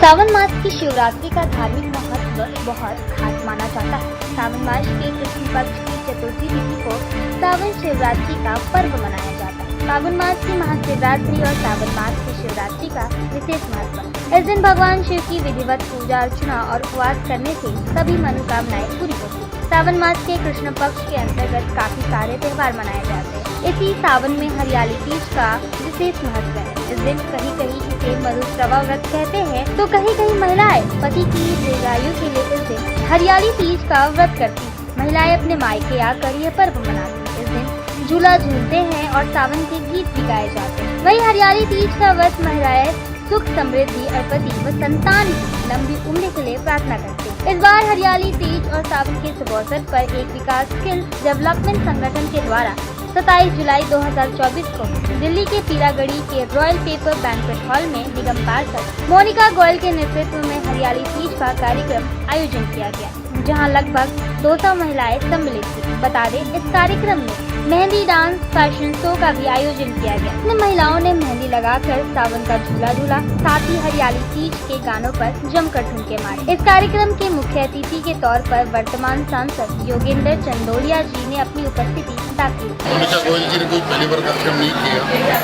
सावन मास की शिवरात्रि का धार्मिक महत्व बहुत खास माना जाता है। सावन मास के कृष्ण पक्ष की चतुर्थी तिथि को सावन शिवरात्रि का पर्व मनाया जाता है। सावन मास की महाशिवरात्रि और सावन मास की शिवरात्रि का विशेष महत्व है। इस दिन भगवान शिव की विधिवत पूजा अर्चना और उपवास करने से सभी मनोकामनाएं पूरी होती हैं। सावन मास के कृष्ण पक्ष के अंतर्गत काफी सारे त्योहार मनाए जाते हैं। इसी सावन में हरियाली तीज का विशेष महत्व है। इस दिन कहीं कहीं इसे मरुश्रवा व्रत कहते हैं, तो कहीं कहीं महिलाएं पति की दीर्घायु के लिए इस दिन हरियाली तीज का व्रत करती हैं। महिलाएं अपने मायके आकर यह पर्व मनाती हैं। इस दिन झूला झूलते हैं और सावन के गीत भी गाए जाते हैं। वही हरियाली तीज का व्रत महिलाएं सुख समृद्धि और पति व संतान की लंबी उम्र के लिए प्रार्थना करते हैं। इस बार हरियाली तीज और सावन के शुभ अवसर पर एक विकास स्किल डेवलपमेंट संगठन के द्वारा 27 जुलाई 2024 को दिल्ली के पीरागढ़ी के रॉयल पेपर बैंक्वेट हॉल में निगम पार्षद मोनिका गोयल के नेतृत्व में हरियाली तीज का कार्यक्रम आयोजन किया गया, जहां लगभग 200 महिलाएं सम्मिलित थी। बता दें, इस कार्यक्रम में मेहंदी डांस फैशन शो का भी आयोजन किया गया। इसमें महिलाओं ने मेहंदी लगाकर सावन का झूला झूला, साथ ही हरियाली तीज के गानों पर जमकर ठुमके मारे। इस कार्यक्रम के मुख्य अतिथि के तौर पर वर्तमान सांसद योगेंद्र चंदोलिया जी ने अपनी उपस्थिति दाखिल की। मोनिका गोयल जी ने कोई पहली बार कार्यक्रम नहीं किया,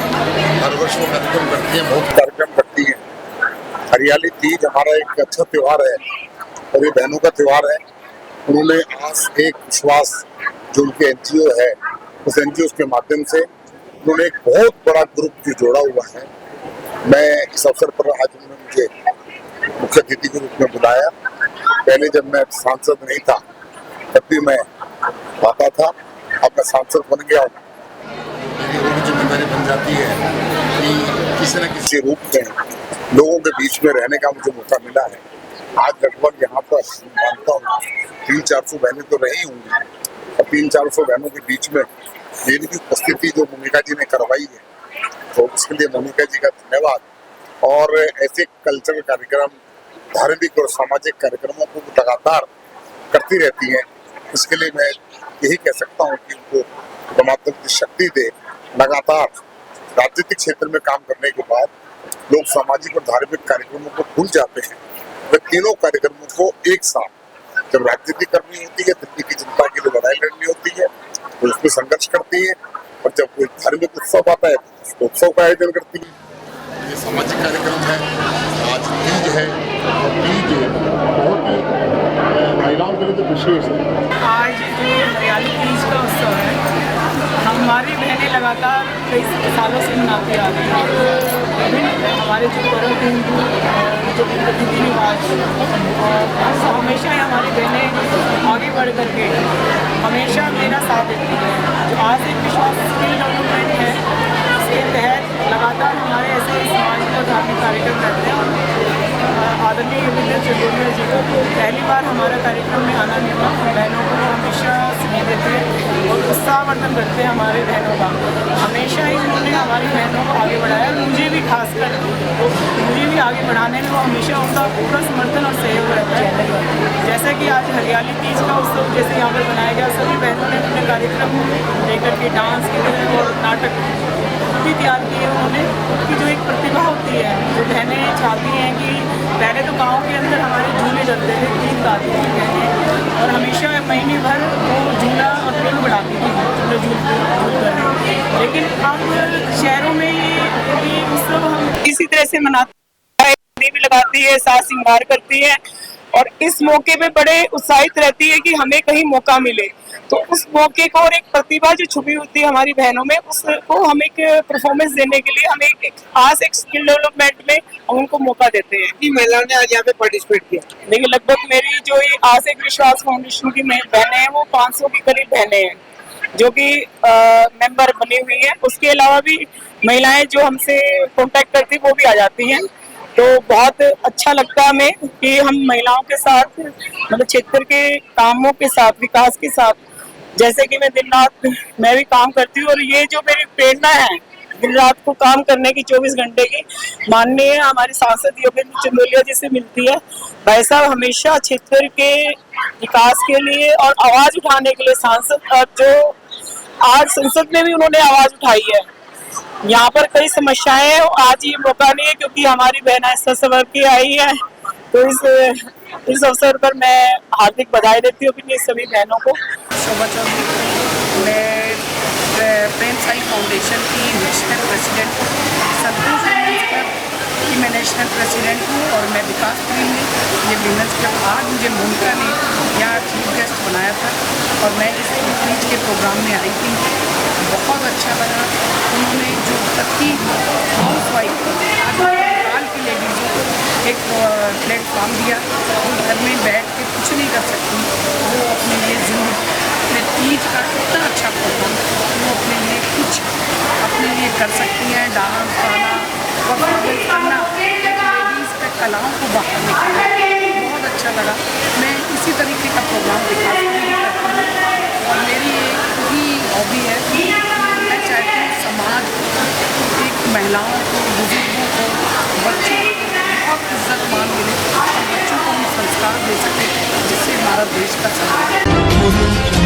हर वर्ष वो कार्यक्रम करती है, बहुत कार्यक्रम करती है। हरियाली तीज हमारा एक अच्छा त्योहार है और ये बहनों का त्योहार है। उन्होंने आज एक विश्वास जो उनके एनजीओ है, उस एनजीओ के माध्यम से उन्होंने एक बहुत बड़ा ग्रुप जो जोड़ा हुआ है। मैं इस अवसर पर आज उन्होंने मुझे मुख्य अतिथि के रूप में बुलाया। पहले जब मैं सांसद नहीं था तब भी मैं आता था, अब मैं सांसद बन गया हूँ। मेरी वो भी जिम्मेदारी बन जाती है कि किसी न किसी रूप में लोगों के बीच में रहने का मुझे मौका मिला है। आज लगभग यहाँ पर मानता हूँ 300-400 बहनें तो रही होंगी और 300-400 बहनों के बीच में मेरी भी उपस्थिति जो मोनिका जी ने करवाई है, तो उसके लिए मोनिका जी का धन्यवाद। और ऐसे कल्चरल कार्यक्रम, धार्मिक और सामाजिक कार्यक्रमों को लगातार करती रहती हैं। इसके लिए मैं यही कह सकता हूँ कि उनको परमात्मा की शक्ति दे। लगातार राजनीतिक क्षेत्र में काम करने के बाद लोग सामाजिक और धार्मिक कार्यक्रमों को भूल जाते हैं। वे तीनों कार्यक्रमों को एक साथ, जब राजनीति करनी होती है, दिल्ली की जनता के लिए लड़ाई लड़नी होती है, तो उसमें संघर्ष करती है, और जब कोई धार्मिक उत्सव आता है तो उत्सव का आयोजन करती है। ये सामाजिक कार्यक्रम है, आज तीज है और तीज बहुत ही महिलाओं के लिए तो विशेष है। आज जो हरियाली तीज का उत्सव है, हमारी बहनें लगातार कई सालों से मनाती आ रही हैं। विभिन्न हमारे जो पर्व हिंदू जो रीति रिवाज और हमेशा ही हमारी बहनें आगे बढ़ करके हमेशा मेरा साथ देती है। जो आज एक विश्वास स्किल डेवलपमेंट है, इसके तहत लगातार हमारे ऐसे सामाजिक और धार्मिक कार्यक्रम रहते हैं। और आदरणीय योगेंद्र चंदोलिया जी का पहली बार हमारा कार्यक्रम में आना मिला। बहनों को हमेशा स्नेह देते हैं और उत्साहवर्धन करते हैं हमारे बहनों का। हमेशा ही उन्होंने हमारी बहनों को आगे बढ़ाया, मुझे भी खासकर मुझे भी आगे बढ़ाने में वो हमेशा उनका पूरा समर्थन और सहयोग रहता है। जैसा कि आज हरियाली तीज का उत्सव जैसे यहाँ पर बनाया गया, सभी बहनों ने अपने कार्यक्रम लेकर के डांस के और नाटक भी तैयार किए उन्होंने। उनकी जो एक प्रतिभा होती है, जो बहनें चाहती हैं कि पहले तो गांव के अंदर हमारे झूले चलते थे, गीत गाती थी बहनें, और हमेशा महीने भर वो झूला और फिल्म बढ़ाती थी, झूले झूल कर। लेकिन अब शहरों में ये उत्सव हम इसी तरह से मनाते हैं, भी लगाती है, साज श्रृंगार करती है और इस मौके पे बड़े उत्साहित रहती है कि हमें कहीं मौका मिले। तो उस मौके को और एक प्रतिभा जो छुपी होती है हमारी बहनों में, उसको हम एक परफॉर्मेंस देने के लिए हमें एक स्किल डेवलपमेंट में हम उनको मौका देते हैं। कि महिलाओं ने आज यहाँ पे पार्टिसिपेट किया। देखिए, लगभग मेरी जो ये आज एक विश्वास फाउंडेशन की बहनें हैं, वो 500 के करीब बहनें हैं जो कि मेंबर बनी हुई हैं। उसके अलावा भी महिलाएं जो हमसे कॉन्टेक्ट करती वो भी आ जाती हैं। तो बहुत अच्छा लगता है हमें कि हम महिलाओं के साथ, मतलब क्षेत्र के कामों के साथ, विकास के साथ, जैसे कि मैं दिन रात मैं भी काम करती हूँ, और ये जो मेरी प्रेरणा है दिन रात को काम करने की 24 घंटे की, माननीय हमारे सांसद योगेंद्र चंदोलिया जी से मिलती है। भाई साहब हमेशा क्षेत्र के विकास के लिए और आवाज उठाने के लिए सांसद, और जो आज संसद में भी उन्होंने आवाज उठाई है। यहाँ पर कई समस्याएं हैं, आज ये मौका नहीं है क्योंकि हमारी बहना सवर की आई है तो इस अवसर पर मैं हार्दिक बधाई देती हूँ अपनी सभी बहनों को। शोभा चौधरी, मैं प्रेम साई फाउंडेशन की नेशनल प्रेसिडेंट हूँ। संतोष विमेंस क्लब की मैं नेशनल प्रेसिडेंट हूँ और मैं विकास प्रेम में ये विमेंस क्लब। आज मुझे मोनिका ने यहाँ चीफ गेस्ट बनाया था और मैं इस तीज के प्रोग्राम में आई थी। बहुत अच्छा लगा। उन्होंने जो प्रति हाउस वाइफ आज की लेडीज़ों को एक प्लेटफॉर्म दिया, जो घर में बैठ के कुछ नहीं कर सकती, वो अपने लिए जिंदगी अपने तीज का इतना अच्छा प्रोग्राम, वो अपने लिए कुछ अपने लिए कर सकती हैं। डांस गाना और करना, लेडीज़ के कलाओं को बाहर निकालना, बहुत अच्छा लगा। मैं इसी तरीके का प्रोग्राम दिखा करती हूँ और मेरी एक ही हॉबी है। मैं चाहती हूँ समाज को, एक महिलाओं को, बुजुर्गों को, बच्चों को बहुत इज्जत मान मिले और बच्चों को भी संस्कार दे सके, जिससे हमारा देश का समाज